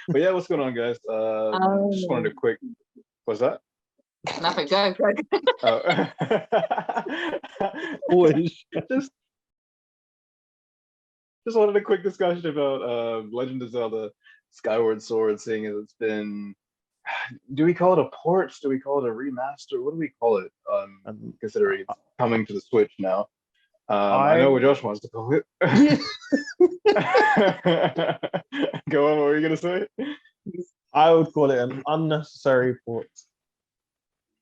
But yeah, what's going on, guys? Just wanted a quick. What's that? Nothing. Go. Oh. Always. Just wanted a quick discussion about Legend of Zelda Skyward Sword, seeing as it's been. Do we call it a port? Do we call it a remaster? What do we call it? Considering it's coming to the Switch now. I know what Josh wants to call it. Go on, what were you gonna say? I would call it an unnecessary port.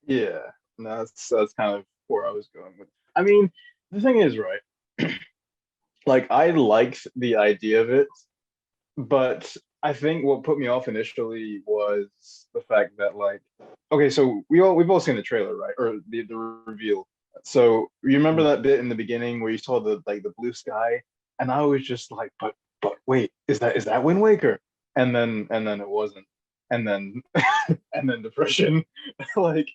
Yeah, no, that's kind of where I was going with. I mean, the thing is, right? Like, I liked the idea of it, but I think what put me off initially was the fact that, like, okay, so we've all seen the trailer, right? Or the reveal. So you remember that bit in the beginning where you saw the blue sky, and I was just like, but wait, is that Wind Waker? And then it wasn't, and then and then depression. Like,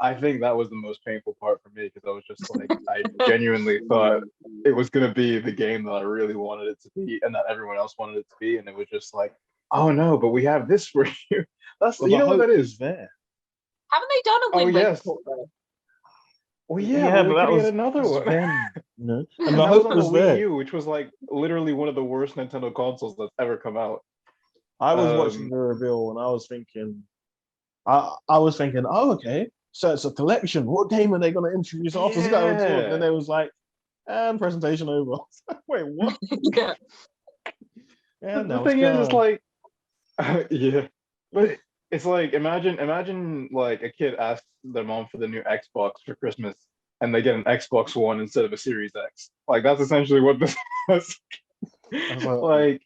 I think that was the most painful part for me, because I was just like, I genuinely thought it was gonna be the game that I really wanted it to be, and that everyone else wanted it to be, and it was just like, oh no, but we have this for you. That's Well, you know what that is. there. Haven't they done a Wind Waker port though? Well, yeah, but that we was get another one. No, And the that was hope on the was Wii there. U, which was like literally one of the worst Nintendo consoles that's ever come out. I was watching the reveal and I was thinking, oh, okay, so it's a collection. What game are they going to introduce after Skyward Sword? And then it was like, and presentation over. Wait, what? Yeah. Yeah, the thing is, it's like, yeah, but it's like, imagine like a kid asks their mom for the new Xbox for Christmas, and they get an Xbox One instead of a Series X. Like, that's essentially what this was. Like,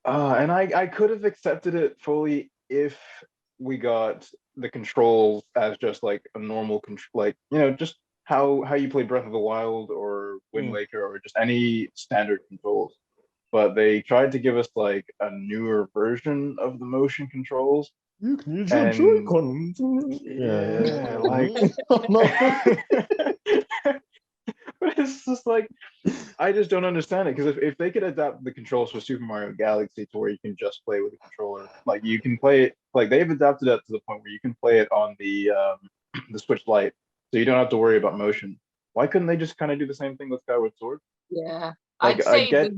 and I could have accepted it fully if we got the controls as just like a normal control, like, just how you play Breath of the Wild or Wind Waker or just any standard controls. But they tried to give us like a newer version of the motion controls. You can use your Joy-Con. Yeah, like. But it's just like, I just don't understand it, because if they could adapt the controls for Super Mario Galaxy to where you can just play with a controller, like you can play it, like they've adapted that to the point where you can play it on the Switch Lite, so you don't have to worry about motion. Why couldn't they just kind of do the same thing with Skyward Sword? Yeah, like, I'd say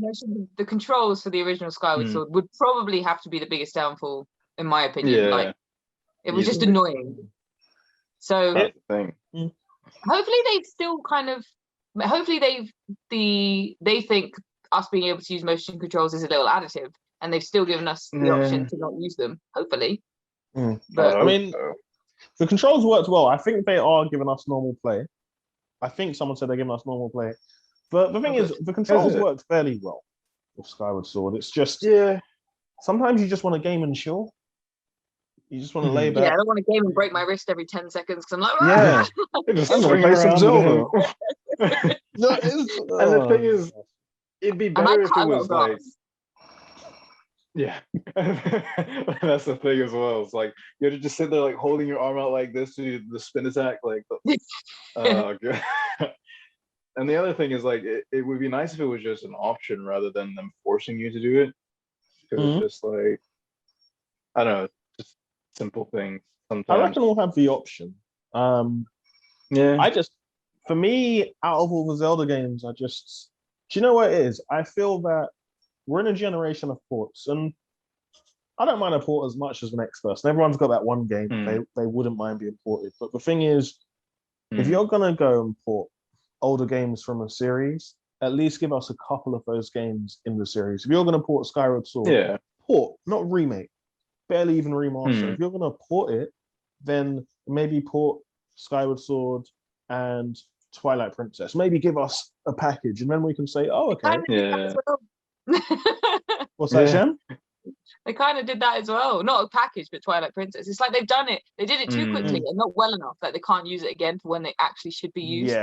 the controls for the original Skyward Sword would probably have to be the biggest downfall, in my opinion. Yeah, like, it was just annoying. So that's the thing. Hopefully they've still kind of. Hopefully they think us being able to use motion controls is a little additive, and they've still given us the option to not use them. Hopefully, but I mean, the controls worked well. I think they are giving us normal play. I think someone said they're giving us normal play, but the thing is, the controls worked fairly well with Skyward Sword. It's just sometimes you just want a game and chill. You just want to lay back. Yeah, I don't want a game and break my wrist every 10 seconds because I'm like, just I'm gonna play some Zelda. And the thing is, it'd be better if it was like, that's the thing as well. It's like you have to just sit there like holding your arm out like this to do the spin attack, like. Oh god. And the other thing is, like, it would be nice if it was just an option rather than them forcing you to do it. Because it's just like, I don't know, just simple things sometimes. I reckon we'll have the option. For me, out of all the Zelda games, do you know what it is? I feel that we're in a generation of ports, and I don't mind a port as much as the next person. Everyone's got that one game they wouldn't mind being ported. But the thing is, if you're gonna go and port older games from a series, at least give us a couple of those games in the series. If you're gonna port Skyward Sword, port, not remake, barely even remaster. If you're gonna port it, then maybe port Skyward Sword and Twilight Princess. Maybe give us a package, and then we can say, "Oh, okay." What's that, Shem? They kind of did that as well. Not a package, but Twilight Princess. It's like they've done it. They did it too quickly and not well enough that they can't use it again for when they actually should be used.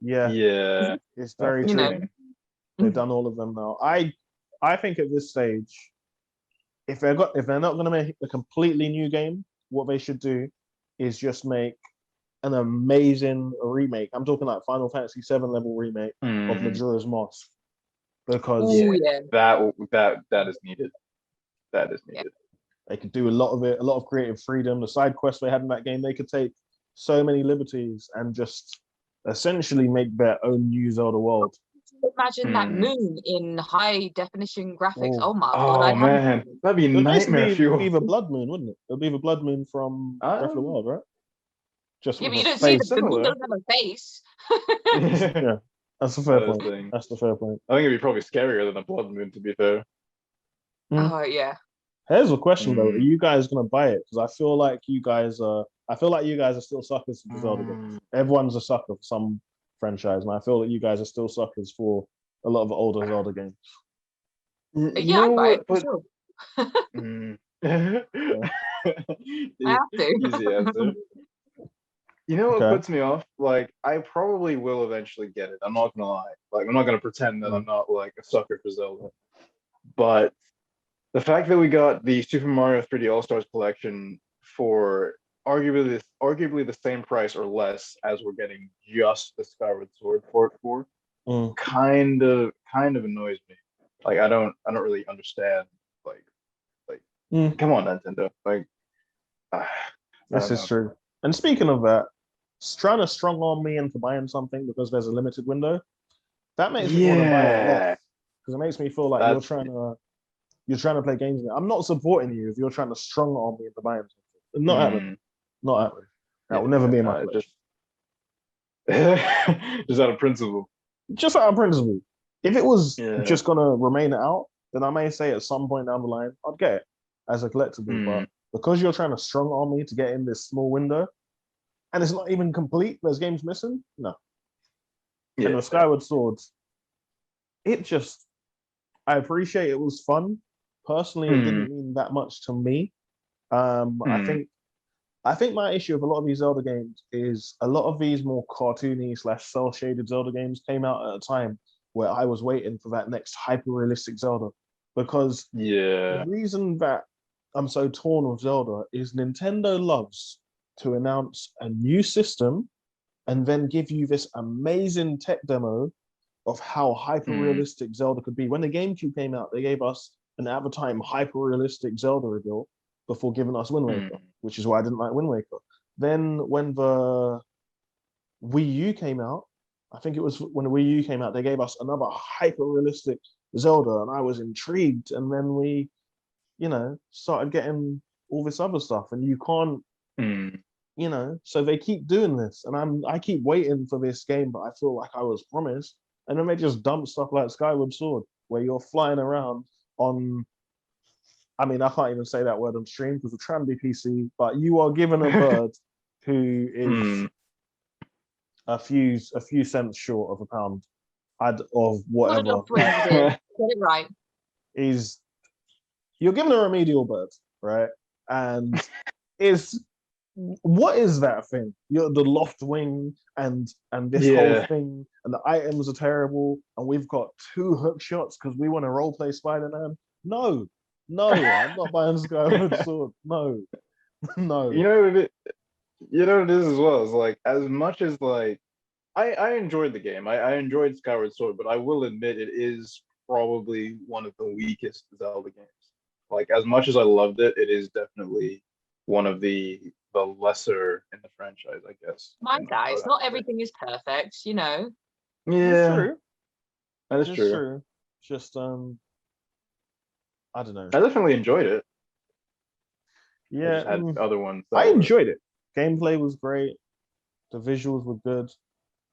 Yeah. It's very true. They've done all of them now. I think at this stage, if they're not going to make a completely new game, what they should do is just make an amazing remake. I'm talking like Final Fantasy VII level remake of Majora's Mask, because that is needed. That is needed. They could do a lot of it, a lot of creative freedom. The side quests they had in that game, they could take so many liberties and just essentially make their own new Zelda world. Imagine that moon in high definition graphics. Oh. Oh my god! Oh man, that'd be nightmare fuel. It'd be the Blood Moon, wouldn't it? It'd be the Blood Moon from Breath of the Wild, right? Just Yeah, but with you a don't see face. the moon doesn't have a face. Yeah, that's the fair point. Thing. That's the fair point. I think it'd be probably scarier than a Blood Moon, to be fair. Oh yeah. Here's a question though: are you guys gonna buy it? Because I feel like you guys are. I feel like you guys are still suckers for the Zelda games. Everyone's a sucker for some franchise, and I feel that you guys are still suckers for a lot of older Zelda games. Yeah, I'd buy it for sure. I have to. Easy answer. You know what puts me off? Like, I probably will eventually get it. I'm not gonna lie. Like, I'm not gonna pretend that I'm not like a sucker for Zelda. But the fact that we got the Super Mario 3D All Stars collection for arguably the same price or less as we're getting just the Skyward Sword port for, kind of annoys me. Like, I don't really understand. Like, come on, Nintendo. Like, this is true. And speaking of that, trying to strong arm me into buying something because there's a limited window, that makes me want to buy it less. Because it makes me feel like you're trying to play games. I'm not supporting you if you're trying to strong arm me into buying something. Not happening. Not happening. That will never be in my place. Just out of principle. Just out of principle. If it was just gonna remain out, then I may say at some point down the line, I'd get it as a collectible. But because you're trying to strong arm me to get in this small window, and it's not even complete, there's games missing, no. And the Skyward Sword, I appreciate it was fun. Personally, it didn't mean that much to me. I think my issue with a lot of these Zelda games is a lot of these more cartoony / cel-shaded Zelda games came out at a time where I was waiting for that next hyper-realistic Zelda. Because the reason that I'm so torn with Zelda is Nintendo loves to announce a new system and then give you this amazing tech demo of how hyper-realistic Zelda could be. When the GameCube came out, they gave us an at the time hyper-realistic Zelda reveal before giving us Wind Waker, which is why I didn't like Wind Waker. Then when the Wii U came out, I think it was when the Wii U came out, they gave us another hyper-realistic Zelda, and I was intrigued. And then we, started getting all this other stuff, and you can't, so they keep doing this, and I keep waiting for this game, but I feel like I was promised. And then they just dump stuff like Skyward Sword, where you're flying around on. I mean, I can't even say that word on stream because we're trying to be PC, but you are given a bird who is a few cents short of a pound of whatever. Get it right. You're given a remedial bird, right? And what is that thing? You're the loft wing and this whole thing, and the items are terrible, and we've got 2 hook shots because we want to roleplay Spider-Man. No, I'm not buying Skyward Sword. No. You know what it is as well. It's like, as much as like I enjoyed the game. I enjoyed Skyward Sword, but I will admit it is probably one of the weakest Zelda games. Like, as much as I loved it, it is definitely one of the lesser in the franchise, I guess. My guys, not everything is perfect, Yeah. That's true. That is true. Just I don't know. I definitely enjoyed it. Yeah, I had other ones. I enjoyed it. Gameplay was great. The visuals were good.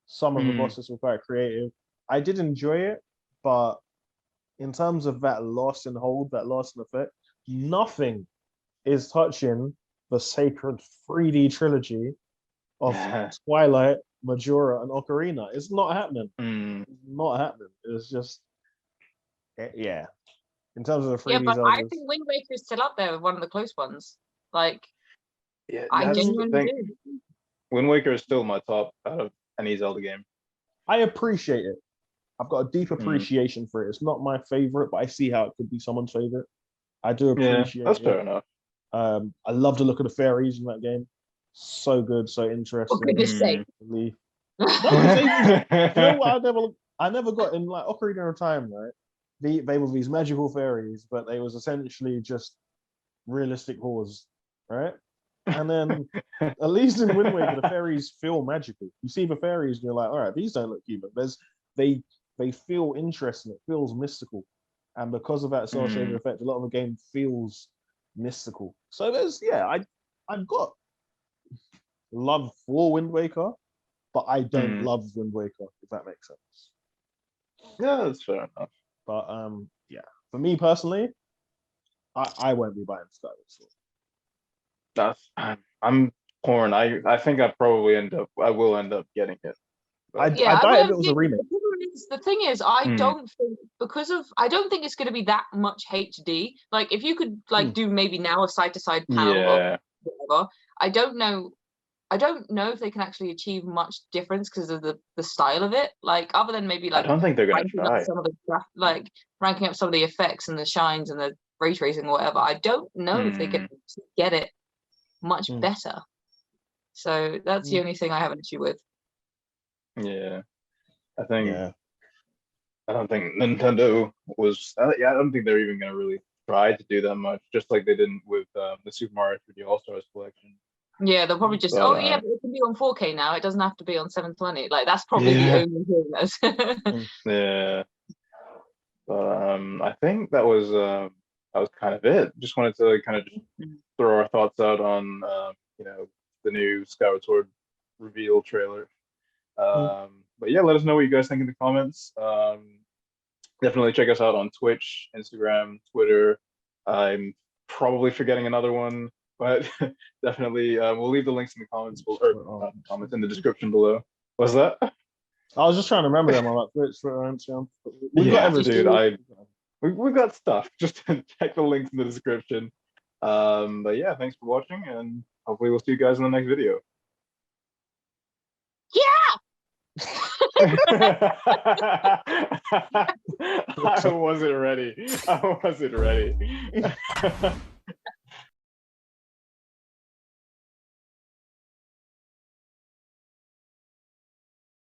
Some of the bosses were quite creative. I did enjoy it, but in terms of that loss and hold, that loss and effect, nothing is touching the sacred 3D trilogy of Twilight, Majora, and Ocarina. It's not happening. It's not happening. It's just, in terms of the 3D but Zeldas. I think Wind Waker is still up there with one of the close ones. Like, I genuinely do. Wind Waker is still my top out of any Zelda game. I appreciate it. I've got a deep appreciation for it. It's not my favorite, but I see how it could be someone's favorite. I do appreciate that's fair enough. I love the look of the fairies in that game. So good, so interesting. For goodness sake. You know what? I never got in like Ocarina of Time, right? they were these magical fairies, but they was essentially just realistic whores, right? And then at least in Wind Waker, the fairies feel magical. You see the fairies, and you're like, all right, these don't look human. They feel interesting. It feels mystical, and because of that soul shading effect, a lot of the game feels mystical. So I've got love for Wind Waker, but I don't love Wind Waker, if that makes sense. Yeah, that's fair enough. But yeah, for me personally, I won't be buying Skyward Sword. I'm torn. I think I will end up getting it. I'd buy it if it was a remake. The thing is, I don't think I don't think it's going to be that much HD. Like, if you could do maybe now a side-to-side panel or whatever, I don't know if they can actually achieve much difference because of the style of it. Like, other than maybe I don't think they're going to try. some of the ranking up some of the effects and the shines and the ray tracing or whatever. I don't know if they can get it much better. So that's the only thing I have an issue with. Yeah, I don't think Nintendo was. I don't think they're even going to really try to do that much. Just like they didn't with the Super Mario 3D All Stars collection. Yeah, they'll probably just but it can be on 4K now. It doesn't have to be on 720. Like, that's probably the only thing that's. Yeah, but I think that was kind of it. Just wanted to kind of just throw our thoughts out on the new Skyward Sword reveal trailer. But yeah, let us know what you guys think in the comments. Definitely check us out on Twitch, Instagram, Twitter. I'm probably forgetting another one, but definitely we'll leave the links in the comments or comments in the description below. What's that? I was just trying to remember them on Twitch, Twitter, Instagram. We've got everything. We've got stuff. Just check the links in the description. But yeah, thanks for watching, and hopefully we'll see you guys in the next video. I wasn't ready.